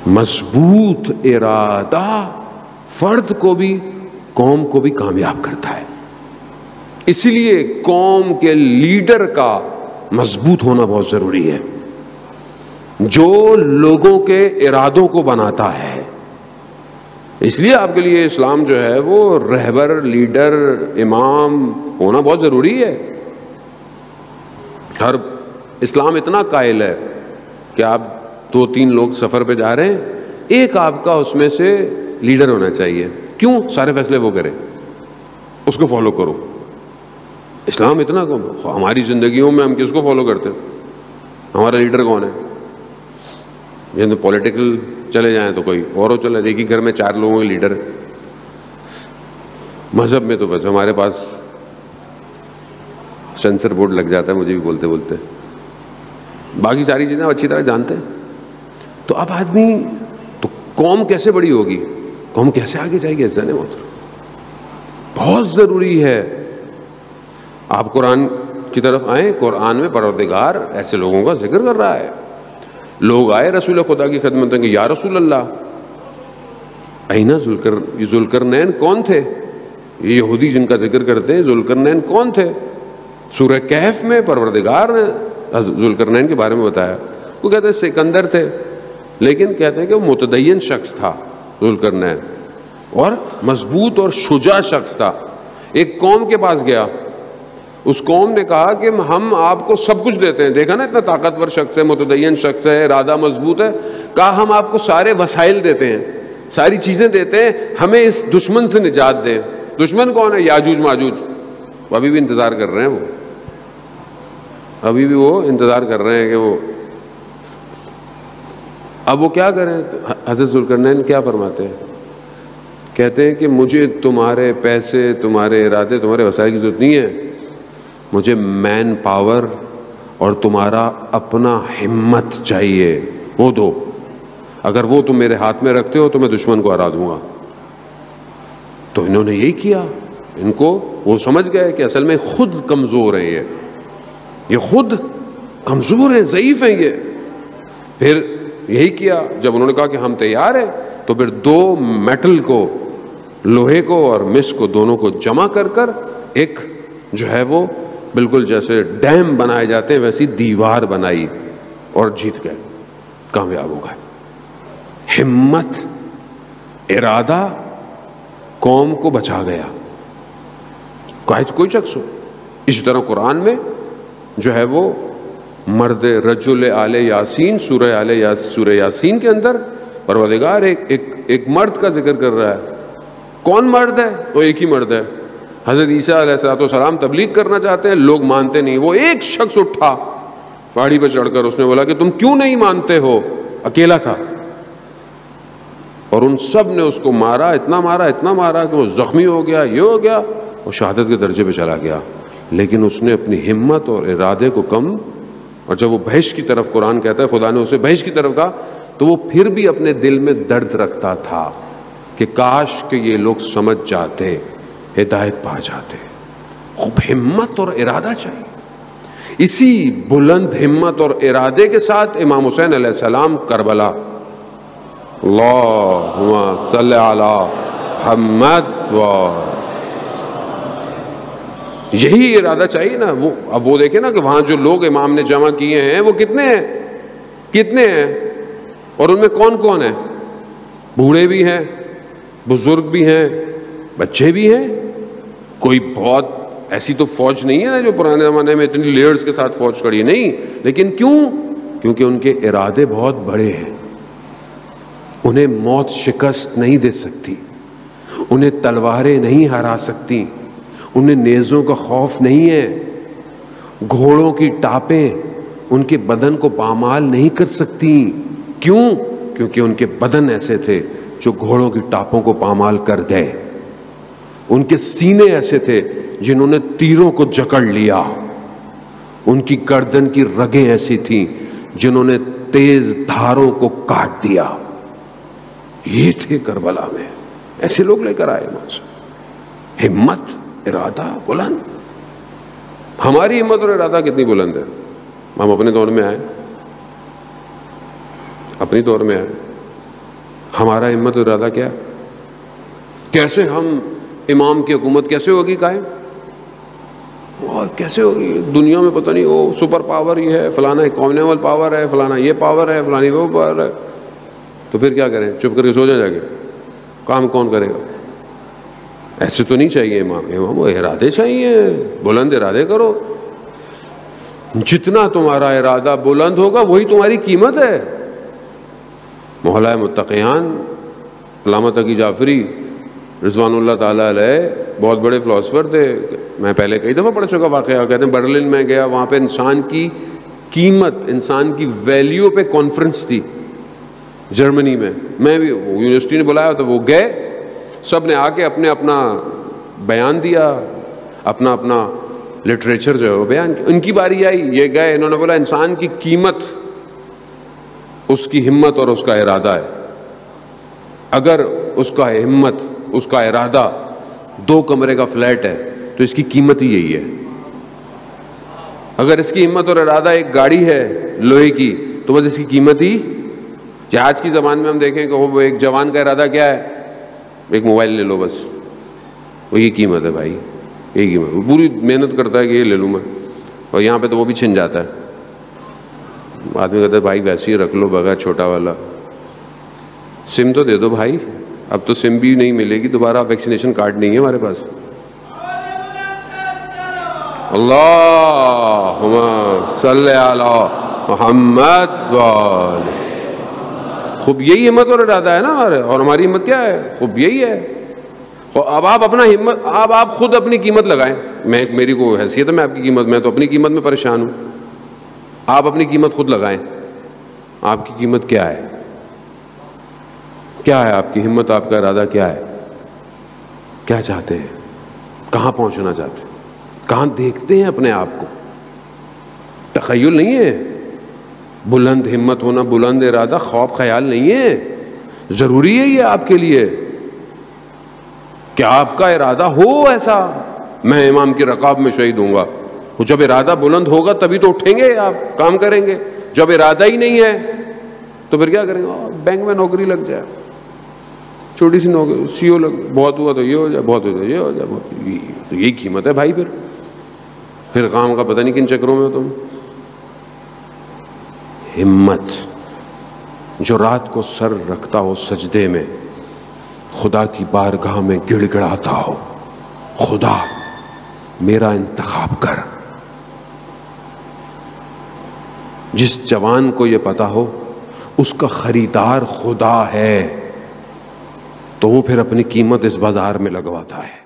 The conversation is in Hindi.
मजबूत इरादा फर्द को भी कौम को भी कामयाब करता है। इसलिए कौम के लीडर का मजबूत होना बहुत जरूरी है, जो लोगों के इरादों को बनाता है। इसलिए आपके लिए इस्लाम जो है वो रहबर, लीडर, इमाम होना बहुत जरूरी है। हर इस्लाम इतना कायल है कि आप 2-3 लोग सफर पे जा रहे हैं, एक आपका उसमें से लीडर होना चाहिए। क्यों? सारे फैसले वो करे, उसको फॉलो करो। इस्लाम इतना कम। हमारी जिंदगियों में हम किसको फॉलो करते हैं? हमारा लीडर कौन है? ये तो पॉलिटिकल चले जाएं तो कोई और हो, चले एक ही घर में 4 लोगों के लीडर। मजहब में तो बस हमारे पास सेंसर बोर्ड लग जाता है मुझे भी बोलते बोलते। बाकी सारी चीजें अच्छी तरह जानते हैं। तो अब आदमी, तो कौम कैसे बड़ी होगी, कौम कैसे आगे जाएगी? ऐसा नहीं, बहुत जरूरी है। आप कुरान की तरफ आए, कुरान में परवरदिगार ऐसे लोगों का जिक्र कर रहा है। लोग आए रसूल खुदा की खिदमत में, या रसूल अल्लाह, ऐना जुल्करनैन कौन थे? ये यहूदी जिनका जिक्र करते हैं, जुल्करनैन कौन थे? सूरह कहफ में परवरदिगार ने जुल्करनैन के बारे में बताया। वो कहते हैं सिकंदर थे, लेकिन कहते हैं कि वो मुतदय्यन शख्स था जुल्करनैन, और मजबूत और शुजा शख्स था। एक कौम के पास गया, उस कौम ने कहा कि हम आपको सब कुछ देते हैं। देखा ना, इतना ताकतवर शख्स है, मुतदय्यन शख्स है, इरादा मजबूत है। कहा हम आपको सारे वसाइल देते हैं, सारी चीजें देते हैं, हमें इस दुश्मन से निजात दें। दुश्मन कौन है? याजूज माजूज। अभी भी इंतजार कर रहे हैं वो, अभी भी वो इंतजार कर रहे हैं कि वो, अब वो क्या करें? हज़रत जुल्करनैन क्या फरमाते हैं? कहते हैं कि मुझे तुम्हारे पैसे, तुम्हारे इरादे, तुम्हारे वसाइल की जरूरत नहीं है, मुझे मैन पावर और तुम्हारा अपना हिम्मत चाहिए, वो दो। अगर वो तुम मेरे हाथ में रखते हो तो मैं दुश्मन को हरा दूंगा। तो इन्होंने यही किया। इनको वो समझ गए कि असल में खुद कमजोर हैं, ये खुद कमजोर हैं, ज़ईफ हैं ये। फिर यही किया, जब उन्होंने कहा कि हम तैयार हैं, तो फिर 2 मेटल को, लोहे को और मिस को, दोनों को जमा कर कर एक जो है वो बिल्कुल जैसे डैम बनाए जाते हैं वैसी दीवार बनाई और जीत गए, कामयाब हो गए। हिम्मत, इरादा कौम को बचा गया, कोई शख्स हो। इसी तरह कुरान में जो है वो मर्द रजुल आले यासीन, सूरह यासीन के अंदर परवरदिगार एक मर्द का जिक्र कर रहा है। कौन मर्द है? वो एक ही मर्द है। हजरत ईसा अलैहिस्सलाम तबलीग करना चाहते हैं, लोग मानते नहीं। वो एक शख्स उठा पहाड़ी पर चढ़कर, उसने बोला कि तुम क्यों नहीं मानते हो? अकेला था, और उन सब ने उसको मारा, इतना मारा कि वो जख्मी हो गया, ये हो गया, वो शहादत के दर्जे पे चला गया। लेकिन उसने अपनी हिम्मत और इरादे को कम, और जब वो बहिश्त की तरफ, कुरान कहता है खुदा ने उसे बहिश्त की तरफ कहा, तो वो फिर भी अपने दिल में दर्द रखता था कि काश कि ये लोग समझ जाते, हिदायत पा जाते। खूब हिम्मत और इरादा चाहिए। इसी बुलंद हिम्मत और इरादे के साथ इमाम हुसैन अलैहिस्सलाम करबला, अल्लाहुम्मा सल्ली अला मुहम्मद, यही इरादा चाहिए ना। वो अब वो देखे ना कि वहां जो लोग इमाम ने जमा किए हैं वो कितने हैं, और उनमें कौन कौन है? बूढ़े भी हैं, बुजुर्ग भी हैं, बच्चे भी हैं। कोई बहुत ऐसी तो फौज नहीं है ना जो पुराने जमाने में इतनी लेयर्स के साथ फौज खड़ी है, नहीं। लेकिन क्यों? क्योंकि उनके इरादे बहुत बड़े हैं। उन्हें मौत शिकस्त नहीं दे सकती, उन्हें तलवारें नहीं हरा सकती, उन्हें नेज़ों का खौफ नहीं है, घोड़ों की टापें उनके बदन को पामाल नहीं कर सकती। क्यों? क्योंकि उनके बदन ऐसे थे जो घोड़ों की टापों को पामाल कर गए। उनके सीने ऐसे थे जिन्होंने तीरों को जकड़ लिया। उनकी गर्दन की रगें ऐसी थीं जिन्होंने तेज धारों को काट दिया। ये थे करबला में, ऐसे लोग लेकर आए मासूम। हिम्मत, इरादा बुलंद। हमारी हिम्मत और इरादा कितनी बुलंद है? हम अपने दौर में आए, अपनी दौर में आए, हमारा हिम्मत और इरादा क्या है? कैसे हम इमाम की हुकूमत कैसे होगी कायम? और कैसे होगी? दुनिया में पता नहीं वो सुपर पावर ये है, फलाना कॉमनवेल्थ पावर है, फलाना ये पावर है, फलानी वो पावर है। तो फिर क्या करें? चुप करके सो जाए? काम कौन करेगा? ऐसे तो नहीं चाहिए इमाम। इमाम वो इरादे चाहिए, बुलंद इरादे करो। जितना तुम्हारा इरादा बुलंद होगा वही तुम्हारी कीमत है। मौलाए मुत्तक़ियान अल्लामा तकी जाफरी रिज़वानुल्लाह ताला अलैह बहुत बड़े फ़िलासफ़र थे। मैं पहले कई दफ़ा पढ़ चुका वाक़या। कहते हैं बर्लिन में गया, वहाँ पे इंसान की कीमत, इंसान की वैल्यू पे कॉन्फ्रेंस थी जर्मनी में। मैं भी, यूनिवर्सिटी ने बुलाया तो वो गए, सब ने आके अपने अपना बयान दिया, अपना अपना लिटरेचर जो है वो बयान। उनकी बारी आई, ये गए, इन्होंने बोला इंसान की कीमत उसकी हिम्मत और उसका इरादा है। अगर उसका हिम्मत, उसका इरादा 2 कमरे का फ्लैट है तो इसकी कीमत ही यही है। अगर इसकी हिम्मत और इरादा एक गाड़ी है लोहे की तो बस इसकी कीमत ही। आज की ज़माने में हम देखें कि वो एक जवान का इरादा क्या है? एक मोबाइल ले लो बस, वो ये कीमत है भाई, यही कीमत। वो पूरी मेहनत करता है कि ये ले लूँ मैं, और यहाँ पे तो वो भी छिन जाता है। आदमी कहता है भाई वैसे ही रख लो बगैर छोटा वाला, सिम तो दे दो भाई। अब तो सिम भी नहीं मिलेगी दोबारा, वैक्सीनेशन कार्ड नहीं है हमारे पास। अल्लाहुम्मा सल्ली अला मुहम्मद। खूब यही हिम्मत और इरादा है ना हमारे, और हमारी हिम्मत क्या है? खूब यही है। और अब आप अपना हिम्मत, अब आप खुद अपनी कीमत लगाएं। मेरी को हैसियत है मैं आपकी कीमत, मैं तो अपनी कीमत में परेशान हूं। आप अपनी कीमत खुद लगाएं। आपकी कीमत क्या है? क्या है आपकी हिम्मत? आपका इरादा क्या है? क्या चाहते हैं? कहां पहुंचना चाहते हैं? कहां देखते हैं अपने आप को? तखय्युल नहीं है, बुलंद हिम्मत होना, बुलंद इरादा ख्वाब ख्याल नहीं है। जरूरी है ये आपके लिए कि आपका इरादा हो ऐसा, मैं इमाम की रकाब में शहीद दूंगा। वो जब इरादा बुलंद होगा तभी तो उठेंगे, आप काम करेंगे। जब इरादा ही नहीं है तो फिर क्या करेंगे? बैंक में नौकरी लग जाए, छोटी सी नौकरी, सीओ लग, बहुत हुआ तो ये हो जाए, बहुत हो जाए ये हो जाए, तो यही कीमत है भाई। फिर काम का पता नहीं किन चक्रों में हो तुम। हिम्मत जो रात को सर रखता हो सजदे में, खुदा की बारगाह में गिड़गिड़ाता हो, खुदा मेरा इंतखाब कर। जिस जवान को ये पता हो उसका खरीदार खुदा है, तो वो फिर अपनी कीमत इस बाजार में लगवाता है।